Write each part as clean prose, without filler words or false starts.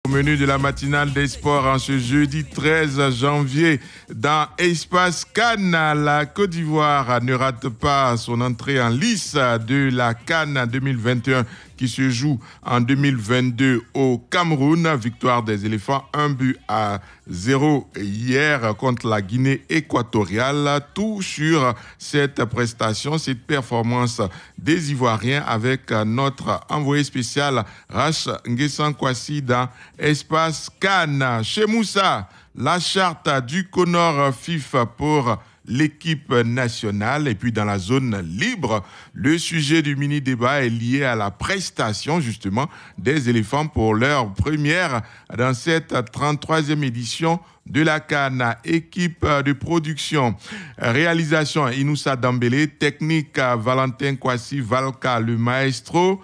Au menu de la matinale des sports en ce jeudi 13 janvier dans Espace Cannes, la Côte d'Ivoire ne rate pas son entrée en lice de la Cannes 2021 qui se joue en 2022 au Cameroun. Victoire des éléphants 1-0 hier contre la Guinée équatoriale. Tout sur cette prestation, cette performance des Ivoiriens avec notre envoyé spécial Rach Nguessan Kwasi dans Espace Cannes. Chez Moussa, la charte du Conor FIF pour l'équipe nationale. Et puis dans la zone libre, le sujet du mini-débat est lié à la prestation justement des éléphants pour leur première dans cette 33e édition de la Cannes. Équipe de production, réalisation Inoussa Dambélé, technique Valentin Kwasi Valka le maestro.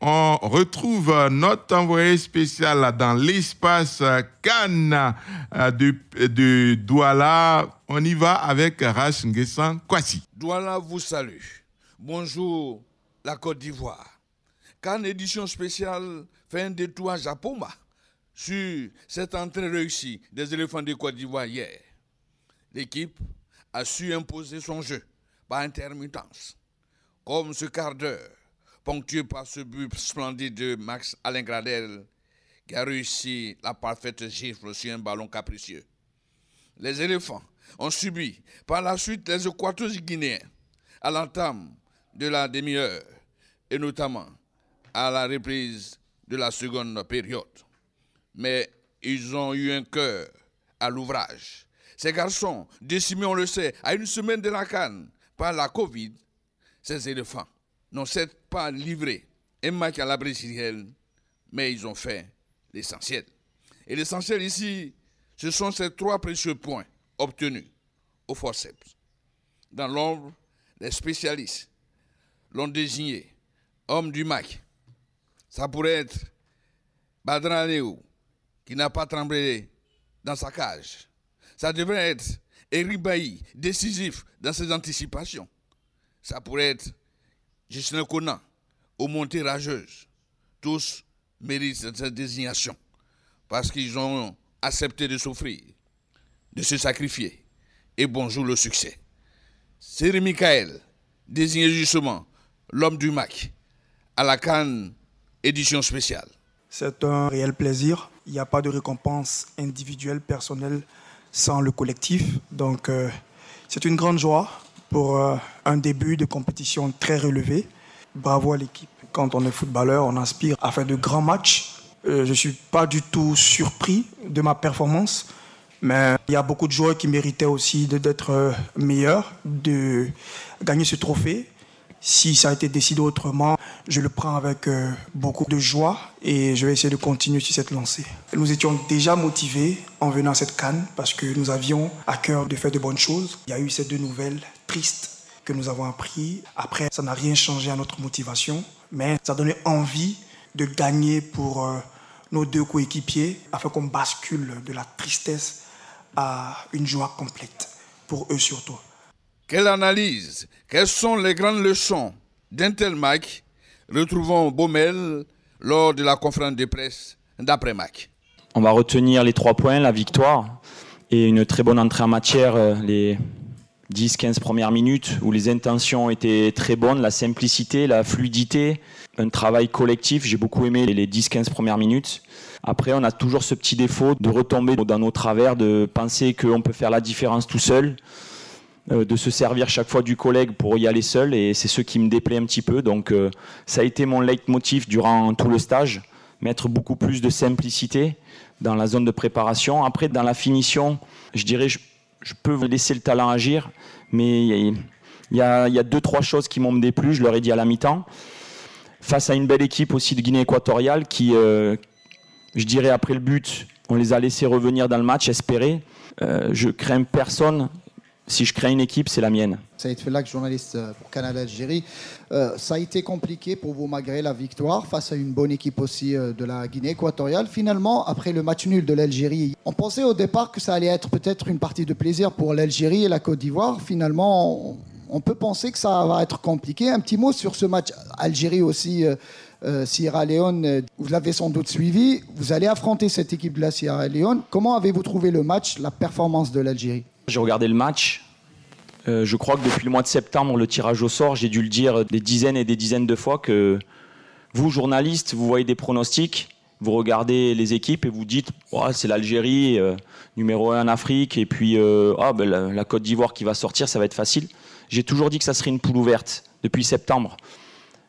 On retrouve notre envoyé spécial dans l'espace Cannes de Douala. On y va avec Rach Nguessan Kwasi. Douala vous salue. Bonjour la Côte d'Ivoire. Cannes édition spéciale fait un détour à Japoma sur cette entrée réussie des éléphants de Côte d'Ivoire hier. L'équipe a su imposer son jeu par intermittence, comme ce quart d'heure ponctué par ce but splendide de Max Alain Gradel, qui a réussi la parfaite gifle sur un ballon capricieux. Les éléphants ont subi par la suite les équateurs guinéens à l'entame de la demi-heure et notamment à la reprise de la seconde période. Mais ils ont eu un cœur à l'ouvrage. Ces garçons, décimés, on le sait, à une semaine de la Cannes par la Covid, ces éléphants n'ont certes pas livré un match à la brésilienne, mais ils ont fait l'essentiel. Et l'essentiel ici, ce sont ces 3 précieux points obtenus au forceps. Dans l'ombre, les spécialistes l'ont désigné homme du match. Ça pourrait être Badran Léo, qui n'a pas tremblé dans sa cage. Ça devrait être Eric Bailly, décisif dans ses anticipations. Ça pourrait être Justin Conan, aux montées rageuses. Tous méritent cette désignation parce qu'ils ont accepté de souffrir, de se sacrifier. Et bonjour le succès. C'est Michael, désigné justement l'homme du match à la Cannes édition spéciale. C'est un réel plaisir. Il n'y a pas de récompense individuelle, personnelle sans le collectif. Donc c'est une grande joie pour un début de compétition très relevé. Bravo à l'équipe. Quand on est footballeur, on aspire à faire de grands matchs. Je ne suis pas du tout surpris de ma performance, mais il y a beaucoup de joueurs qui méritaient aussi d'être meilleurs, de gagner ce trophée. Si ça a été décidé autrement, je le prends avec beaucoup de joie et je vais essayer de continuer sur cette lancée. Nous étions déjà motivés en venant à cette Cannes parce que nous avions à cœur de faire de bonnes choses. Il y a eu ces 2 nouvelles tristes que nous avons appris. Après, ça n'a rien changé à notre motivation, mais ça a donné envie de gagner pour nos 2 coéquipiers afin qu'on bascule de la tristesse à une joie complète, pour eux surtout. Quelle analyse, quelles sont les grandes leçons d'un tel match? Retrouvons Baumel lors de la conférence de presse d'après-match. On va retenir les 3 points, la victoire et une très bonne entrée en matière, les 10-15 premières minutes où les intentions étaient très bonnes, la simplicité, la fluidité, un travail collectif. J'ai beaucoup aimé les 10-15 premières minutes. Après, on a toujours ce petit défaut de retomber dans nos travers, de penser qu'on peut faire la différence tout seul, de se servir chaque fois du collègue pour y aller seul, et c'est ce qui me déplaît un petit peu. Donc ça a été mon leitmotiv durant tout le stage, mettre beaucoup plus de simplicité dans la zone de préparation. Après, dans la finition, je dirais, je peux laisser le talent agir, mais il y a 2-3 choses qui m'ont déplu, je leur ai dit à la mi-temps. Face à une belle équipe aussi de Guinée équatoriale qui, je dirais après le but, on les a laissés revenir dans le match, espérer. Je crains personne. Si je crée une équipe, c'est la mienne. Saïd Felak, journaliste pour Canal Algérie. Ça a été compliqué pour vous malgré la victoire face à une bonne équipe aussi de la Guinée équatoriale. Finalement, après le match nul de l'Algérie, on pensait au départ que ça allait être peut-être une partie de plaisir pour l'Algérie et la Côte d'Ivoire. Finalement, on peut penser que ça va être compliqué. Un petit mot sur ce match Algérie aussi Sierra Leone, vous l'avez sans doute suivi. Vous allez affronter cette équipe de la Sierra Leone. Comment avez-vous trouvé le match, la performance de l'Algérie? J'ai regardé le match. Je crois que depuis le mois de septembre, le tirage au sort, j'ai dû le dire des dizaines et des dizaines de fois que vous, journalistes, vous voyez des pronostics, vous regardez les équipes et vous dites oh, c'est l'Algérie, numéro 1 en Afrique, et puis la Côte d'Ivoire qui va sortir, ça va être facile. J'ai toujours dit que ça serait une poule ouverte depuis septembre.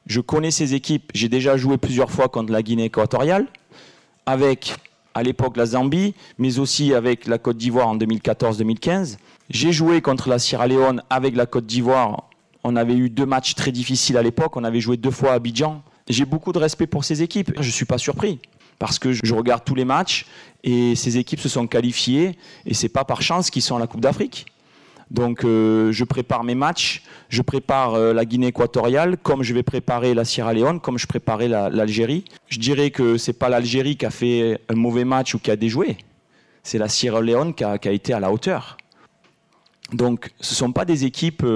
Je connais ces équipes, j'ai déjà joué plusieurs fois contre la Guinée équatoriale, avec à l'époque la Zambie, mais aussi avec la Côte d'Ivoire en 2014-2015. J'ai joué contre la Sierra Leone avec la Côte d'Ivoire. On avait eu 2 matchs très difficiles à l'époque, on avait joué 2 fois à Abidjan. J'ai beaucoup de respect pour ces équipes, je ne suis pas surpris. Parce que je regarde tous les matchs et ces équipes se sont qualifiées et ce n'est pas par chance qu'ils sont à la Coupe d'Afrique. Donc je prépare mes matchs, je prépare la Guinée équatoriale comme je vais préparer la Sierra Leone, comme je préparais l'Algérie. Je dirais que ce n'est pas l'Algérie qui a fait un mauvais match ou qui a déjoué. C'est la Sierra Leone qui a été à la hauteur. Donc ce ne sont pas des équipes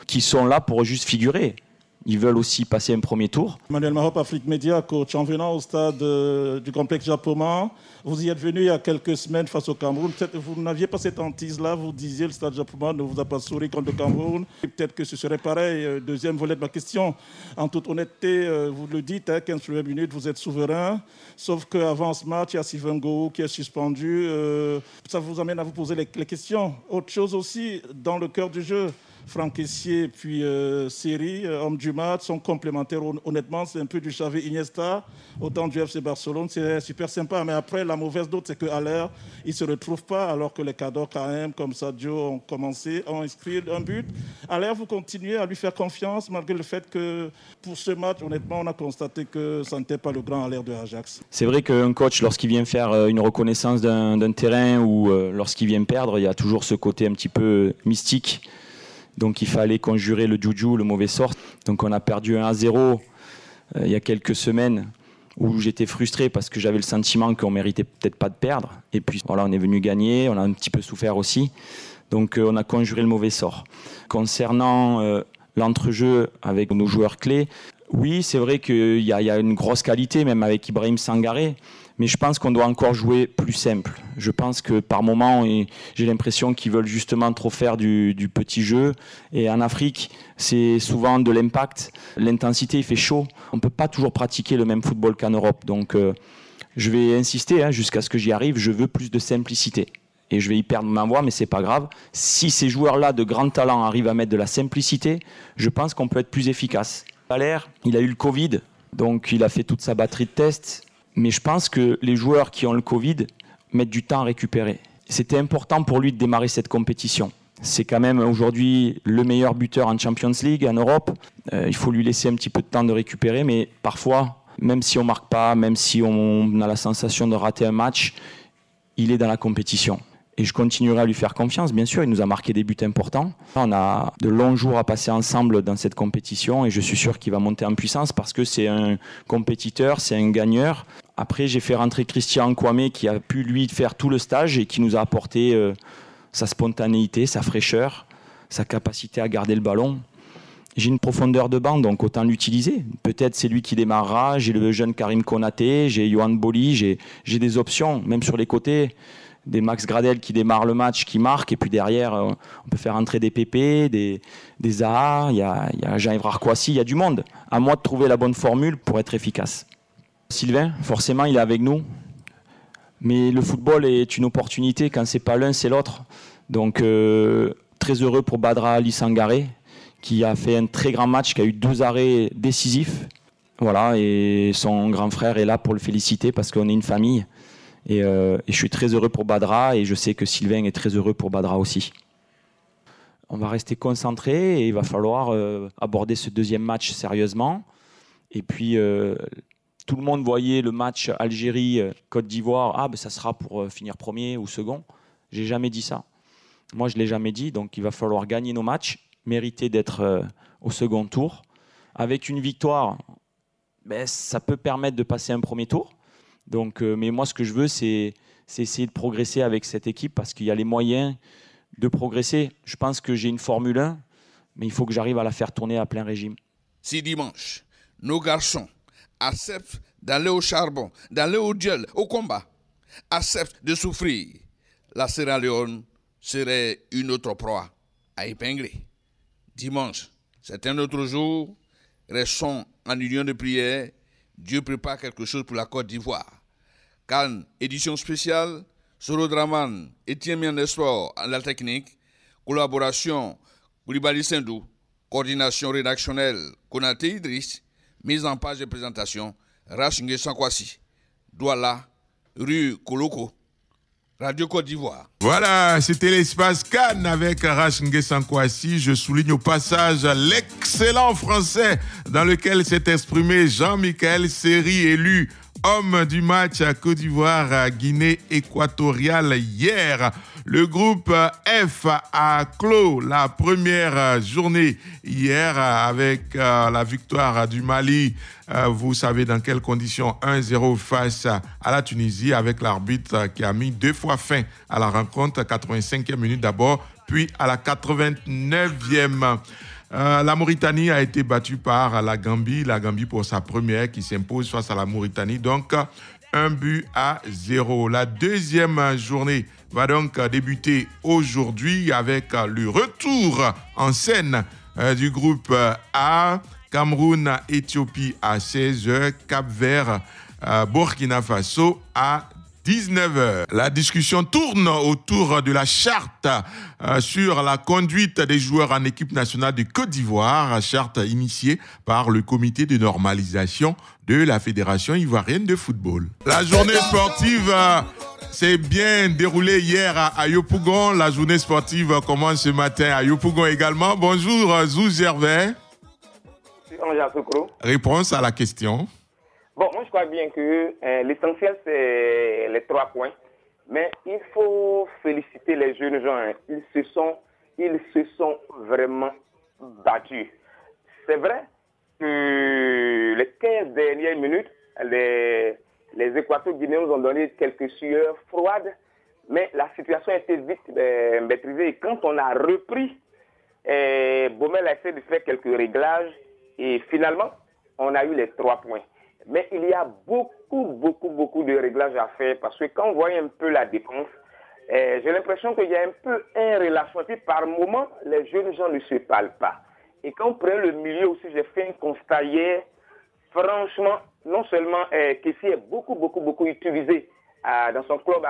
qui sont là pour juste figurer. Ils veulent aussi passer un premier tour. Manuel Mahop, Afrique Média, coach. En venant au stade du complexe Japoma, vous y êtes venu il y a quelques semaines face au Cameroun. Peut-être vous n'aviez pas cette hantise-là, vous disiez le stade Japoma ne vous a pas souri contre le Cameroun. Et peut-être que ce serait pareil. Deuxième volet de ma question. En toute honnêteté, vous le dites, 15 premières minutes, vous êtes souverain. Sauf qu'avant ce match, il y a Sylvain Gohou qui est suspendu. Ça vous amène à vous poser les questions. Autre chose aussi, dans le cœur du jeu. Franck Essier puis Seri, homme du match, sont complémentaires. Honnêtement, c'est un peu du Xavi Iniesta, autant du FC Barcelone. C'est super sympa. Mais après, la mauvaise note, c'est qu'à l'air, ils ne se retrouvent pas, alors que les cadors quand même, comme Sadio, ont inscrit un but. À l'air, vous continuez à lui faire confiance, malgré le fait que pour ce match, honnêtement, on a constaté que ça n'était pas le grand à l'air de Ajax. C'est vrai qu'un coach, lorsqu'il vient faire une reconnaissance d'un terrain ou lorsqu'il vient perdre, il y a toujours ce côté un petit peu mystique. Donc il fallait conjurer le juju, le mauvais sort. Donc on a perdu 1-0 il y a quelques semaines où j'étais frustré parce que j'avais le sentiment qu'on méritait peut-être pas de perdre. Et puis voilà, on est venu gagner, on a un petit peu souffert aussi. Donc on a conjuré le mauvais sort. Concernant l'entrejeu avec nos joueurs clés, oui, c'est vrai qu'il y a une grosse qualité, même avec Ibrahim Sangaré. Mais je pense qu'on doit encore jouer plus simple. Je pense que par moments, j'ai l'impression qu'ils veulent justement trop faire du petit jeu. Et en Afrique, c'est souvent de l'impact. L'intensité, il fait chaud. On ne peut pas toujours pratiquer le même football qu'en Europe. Donc je vais insister jusqu'à ce que j'y arrive. Je veux plus de simplicité. Et je vais y perdre ma voix, mais ce n'est pas grave. Si ces joueurs-là de grand talent arrivent à mettre de la simplicité, je pense qu'on peut être plus efficace. Valère, il a eu le Covid, donc il a fait toute sa batterie de tests. Mais je pense que les joueurs qui ont le Covid mettent du temps à récupérer. C'était important pour lui de démarrer cette compétition. C'est quand même aujourd'hui le meilleur buteur en Champions League en Europe. Il faut lui laisser un petit peu de temps de récupérer, mais parfois, même si on ne marque pas, même si on a la sensation de rater un match, il est dans la compétition. Et je continuerai à lui faire confiance, bien sûr, il nous a marqué des buts importants. On a de longs jours à passer ensemble dans cette compétition et je suis sûr qu'il va monter en puissance parce que c'est un compétiteur, c'est un gagneur. Après, j'ai fait rentrer Christian Kwame qui a pu, lui, faire tout le stage et qui nous a apporté sa spontanéité, sa fraîcheur, sa capacité à garder le ballon. J'ai une profondeur de banc, donc autant l'utiliser. Peut-être c'est lui qui démarrera, j'ai le jeune Karim Konaté, j'ai Yohan Boli, j'ai des options, même sur les côtés. Des Max Gradel qui démarrent le match, qui marquent, et puis derrière, on peut faire entrer des Pépé, des Zaha, il y a Jean-Yves Kouassi, il y a du monde. À moi de trouver la bonne formule pour être efficace. Sylvain, forcément, il est avec nous, mais le football est une opportunité, quand c'est pas l'un, c'est l'autre. Donc, très heureux pour Badra Ali Sangaré, qui a fait un très grand match, qui a eu 2 arrêts décisifs. Voilà, et son grand frère est là pour le féliciter, parce qu'on est une famille. Et je suis très heureux pour Badra et je sais que Sylvain est très heureux pour Badra aussi. On va rester concentré et il va falloir aborder ce deuxième match sérieusement. Et puis, tout le monde voyait le match Algérie-Côte d'Ivoire. Ça sera pour finir premier ou second. J'ai jamais dit ça. Moi, je ne l'ai jamais dit. Donc, il va falloir gagner nos matchs, mériter d'être au second tour. Avec une victoire, ça peut permettre de passer un premier tour. Donc, mais moi, ce que je veux, c'est essayer de progresser avec cette équipe parce qu'il y a les moyens de progresser. Je pense que j'ai une Formule 1, mais il faut que j'arrive à la faire tourner à plein régime. Si dimanche, nos garçons accepte d'aller au charbon, d'aller au duel, au combat, accepte de souffrir, la Sierra Leone serait une autre proie à épingler. Dimanche, c'est un autre jour. Restons en union de prière. Dieu prépare quelque chose pour la Côte d'Ivoire. CAN, édition spéciale, Soro Draman, Etienne Mianesfor en la technique, collaboration, Koulibaly Sendou, coordination rédactionnelle, Konaté Idriss, mise en page de présentation, Rachingé Sankwasi, Douala, rue Koloko, Radio Côte d'Ivoire. Voilà, c'était l'espace Cannes avec Rachingé Sankwasi. Je souligne au passage l'excellent français dans lequel s'est exprimé Jean-Michel Seri, élu homme du match à Côte d'Ivoire, Guinée équatoriale hier. Le groupe F a clos la première journée hier avec la victoire du Mali. Vous savez dans quelles conditions, 1-0 face à la Tunisie avec l'arbitre qui a mis 2 fois fin à la rencontre, 85e minute d'abord, puis à la 89e. La Mauritanie a été battue par la Gambie pour sa première qui s'impose face à la Mauritanie, donc 1-0. La deuxième journée va donc débuter aujourd'hui avec le retour en scène du groupe A, Cameroun, Éthiopie à 16h, Cap-Vert, Burkina Faso à 19h. La discussion tourne autour de la charte sur la conduite des joueurs en équipe nationale de Côte d'Ivoire, charte initiée par le comité de normalisation de la Fédération ivoirienne de football. La journée sportive s'est bien déroulée hier à Yopougon. La journée sportive commence ce matin à Yopougon également. Bonjour Zou Gervais. Réponse à la question. Bon, moi je crois bien que l'essentiel c'est les 3 points, mais il faut féliciter les jeunes gens. Ils se sont vraiment battus. C'est vrai que les 15 dernières minutes, les Équato-Guinéens nous ont donné quelques sueurs froides, mais la situation a été vite maîtrisée. Et quand on a repris, Baumel a essayé de faire quelques réglages et finalement, on a eu les 3 points. Mais il y a beaucoup de réglages à faire parce que quand on voit un peu la défense, j'ai l'impression qu'il y a un peu un relâchement. Et puis par moment, les jeunes gens ne se parlent pas. Et quand on prend le milieu aussi, j'ai fait un constat hier. Franchement, non seulement Kessie est beaucoup utilisé dans son club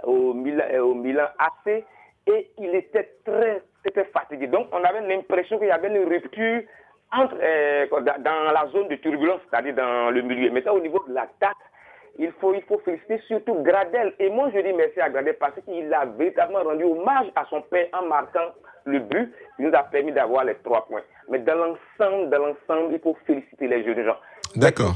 au Milan AC et il était très fatigué. Donc on avait l'impression qu'il y avait une rupture dans la zone de turbulence, c'est-à-dire dans le milieu. Maintenant, au niveau de l'attaque, il faut féliciter surtout Gradel. Et moi, je dis merci à Gradel parce qu'il a véritablement rendu hommage à son père en marquant le but. Il nous a permis d'avoir les 3 points. Mais dans l'ensemble, il faut féliciter les jeunes gens. D'accord.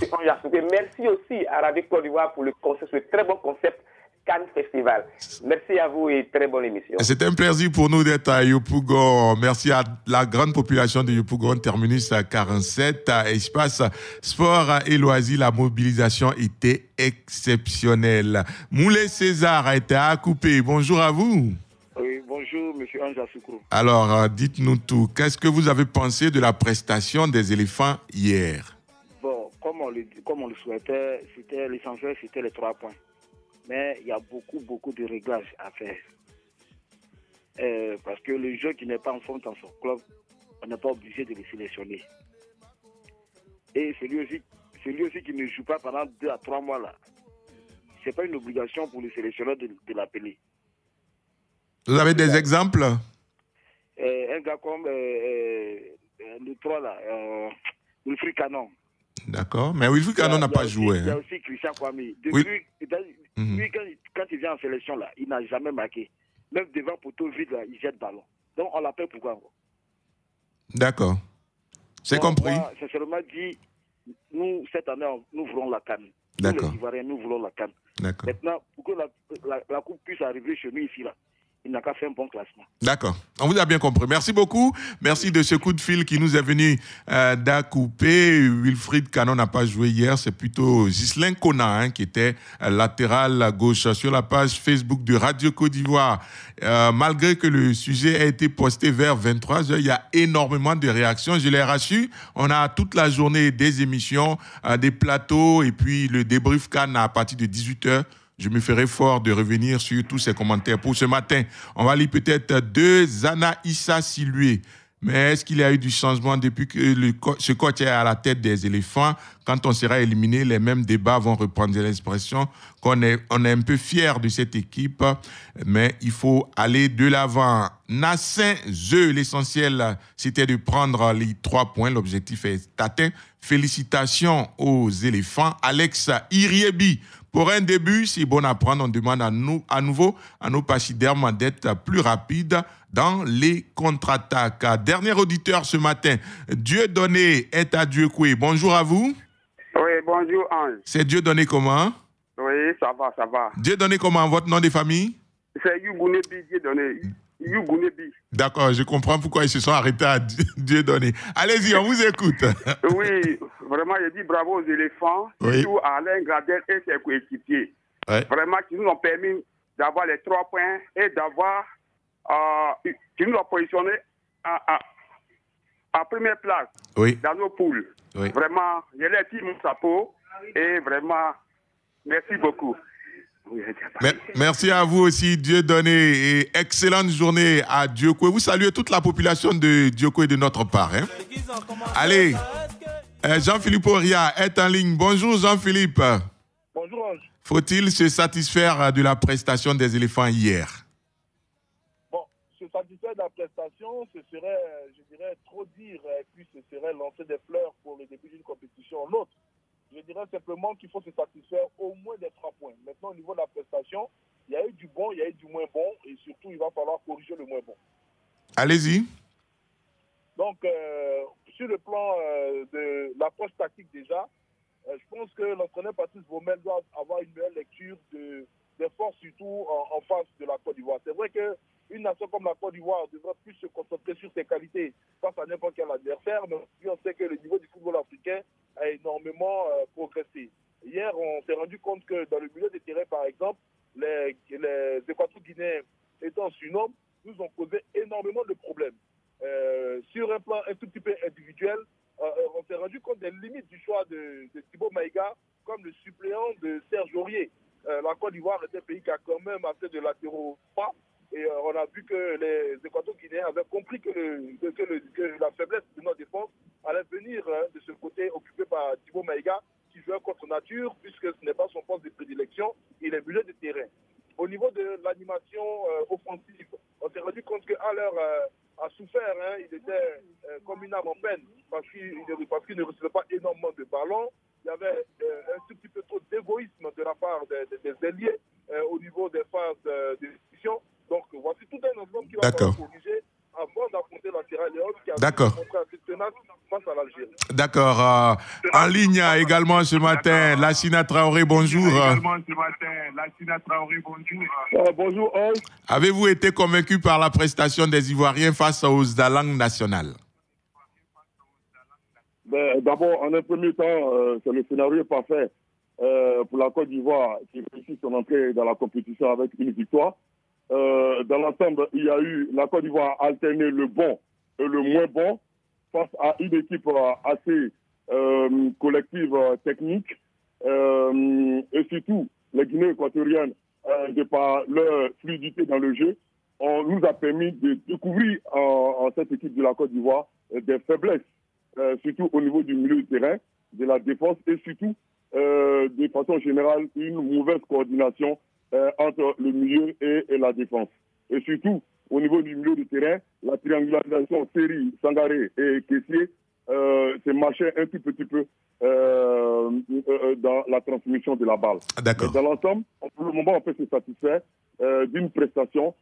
Merci aussi à Radio Côte d'Ivoire pour le concept, ce très bon concept Cannes Festival. Merci à vous et très bonne émission. C'est un plaisir pour nous d'être à Yopougon. Merci à la grande population de Yopougon, terminus 47, espace sport et loisirs. La mobilisation était exceptionnelle. Moulay César a été à couper. Bonjour à vous. Oui, bonjour, monsieur Anja Soukrou. Alors, dites-nous tout. Qu'est-ce que vous avez pensé de la prestation des éléphants hier? Bon, comme on le souhaitait, l'essentiel, c'était les 3 points. Mais il y a beaucoup de réglages à faire. Parce que le jeu qui n'est pas en forme dans son club, on n'est pas obligé de le sélectionner. Et celui aussi qui ne joue pas pendant 2 à 3 mois là, ce n'est pas une obligation pour le sélectionneur de l'appeler. Vous avez des exemples? Un gars comme le 3 là, Wilfried Canon. D'accord, mais Wilfried Canon n'a pas joué. Il y a aussi Christian Kwame. Depuis, lui, quand il vient en sélection, là, il n'a jamais marqué. Même devant poteau vide, là, il jette ballon. Donc, on l'appelle pourquoi? D'accord. C'est compris. Moi, sincèrement dit, nous, cette année, nous voulons la CAN. D'accord. Nous, les Ivoiriens, nous voulons la CAN. D'accord. Maintenant, pour que la coupe puisse arriver chez nous ici, là, il n'a qu'à faire un bon classement. D'accord, on vous a bien compris. Merci beaucoup. Merci de ce coup de fil qui nous est venu d'accoupé. Wilfried Canon n'a pas joué hier, c'est plutôt Ghislain Kona qui était latéral à gauche sur la page Facebook de Radio Côte d'Ivoire. Malgré que le sujet a été posté vers 23h, il y a énormément de réactions. Je l'ai reçu. On a toute la journée des émissions, des plateaux et puis le débrief CAN à partir de 18h. Je me ferai fort de revenir sur tous ces commentaires. Pour ce matin, on va lire peut-être deux Zana Issa Silué. Mais est-ce qu'il y a eu du changement depuis que ce coach est à la tête des éléphants? Quand on sera éliminé, les mêmes débats vont reprendre l'expression qu'on est un peu fier de cette équipe, mais il faut aller de l'avant. Nassin Zeu, l'essentiel, c'était de prendre les 3 points. L'objectif est atteint. Félicitations aux éléphants. Alex Iriebi. Pour un début, c'est bon à prendre. On demande à nouveau à nos pachydermes d'être plus rapides dans les contre-attaques. Dernier auditeur ce matin, Dieudonné est à Dieucoué. Bonjour à vous. Oui, bonjour Ange. C'est Dieudonné comment? Oui, ça va, ça va. Dieudonné comment? Votre nom de famille? C'est Yougunebi Dieudonné. Yougunebi. D'accord, je comprends pourquoi ils se sont arrêtés à Dieudonné. Allez-y, on vous écoute. Oui, vraiment, je dis bravo aux éléphants, surtout à Alain Gradel et ses coéquipiers. Oui. Vraiment, qui nous ont permis d'avoir les 3 points et d'avoir, qui nous ont positionné à première place dans nos poules. Oui. Vraiment, je les tire mon chapeau et vraiment, merci beaucoup. Merci à vous aussi, Dieudonné, et excellente journée à Dieucoué. Vous saluez toute la population de Dieucoué de notre part. Hein? Allez, Jean-Philippe Oria est en ligne. Bonjour Jean-Philippe. Bonjour Ange. Faut-il se satisfaire de la prestation des éléphants hier? Bon, se satisfaire de la prestation, ce serait, je dirais, trop dire, et puis ce serait lancer des fleurs pour le début d'une compétition en autre. Je dirais simplement qu'il faut se satisfaire au moins des 3 points. Maintenant, au niveau de la prestation, il y a eu du bon, il y a eu du moins bon, et surtout, il va falloir corriger le moins bon. Allez-y. Donc, sur le plan de l'approche tactique déjà, je pense que l'entraîneur Patrice Baumel doit avoir une meilleure lecture des forces, surtout en face de la Côte d'Ivoire. C'est vrai qu'une nation comme la Côte d'Ivoire devrait plus se concentrer sur ses qualités face à n'importe quel adversaire, mais on sait que le niveau du football africain a énormément progressé. Hier, on s'est rendu compte que dans le milieu de terrain, par exemple, les Équatoriens étant surnombrés, nous ont causé énormément de problèmes. Sur un plan un tout petit peu individuel, on s'est rendu compte des limites du choix de Thibaut Maïga comme le suppléant de Serge Aurier. La Côte d'Ivoire est un pays qui a quand même assez de latéraux pas. Et on a vu que les Équato-Guinéens avaient compris que la faiblesse de notre défense allait venir de ce côté occupé par Thibaut Maïga, qui jouait contre nature, puisque ce n'est pas son poste de prédilection, il est milieu de terrain. Au niveau de l'animation offensive, on s'est rendu compte qu'à l'heure a souffert, il était comme une âme en peine, parce qu'il ne recevait pas énormément de ballons. Il y avait un tout petit peu trop d'égoïsme de la part des ailiers au niveau des phases de décision. Donc voici tout un ensemble qui va falloir corriger avant d'affronter la Sierra Leone qui a montré assez tenace face à l'Algérie. D'accord. En ligne également ce matin, Lassina Traoré, bonjour. Bonjour Ange. Avez-vous été convaincu par la prestation des Ivoiriens face aux Dalang nationales? D'abord, en un premier temps, c'est le scénario parfait pour la Côte d'Ivoire qui réussit son entrée dans la compétition avec une victoire. Dans l'ensemble, il y a eu la Côte d'Ivoire alterné le bon et le moins bon face à une équipe assez collective, technique. Et surtout, les Guinéens équatoriennes, de par leur fluidité dans le jeu, nous a permis de découvrir en cette équipe de la Côte d'Ivoire des faiblesses, surtout au niveau du milieu de terrain, de la défense et surtout, de façon générale, une mauvaise coordination entre le milieu et la défense. Et surtout, au niveau du milieu de terrain, la triangularisation Seri, Sangaré et Kessié s'est marché un tout petit peu dans la transmission de la balle. D'accord. Dans l'ensemble, pour le moment, on peut se satisfaire d'une prestation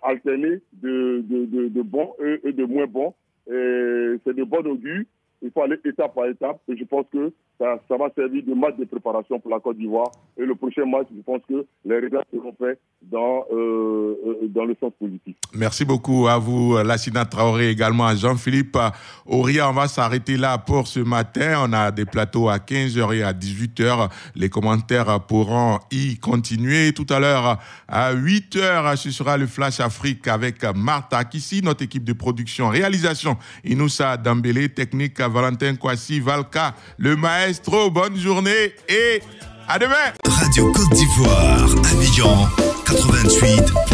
alternée de bons et de moins bons. C'est de bon augure. Il faut aller étape par étape. Et je pense que ça va servir de match de préparation pour la Côte d'Ivoire. Et le prochain match, je pense que les résultats seront faits dans le sens positif. Merci beaucoup à vous, Lassina Traoré, également à Jean-Philippe Auria. On va s'arrêter là pour ce matin. On a des plateaux à 15h et à 18h. Les commentaires pourront y continuer. Tout à l'heure, à 8h, ce sera le Flash Afrique avec Martha Kissi, notre équipe de production, réalisation, Inoussa Dambélé, technique, Valentin Kwasi, Valka, le maestro. Bonne journée et à demain. Radio Côte d'Ivoire, Abidjan 88.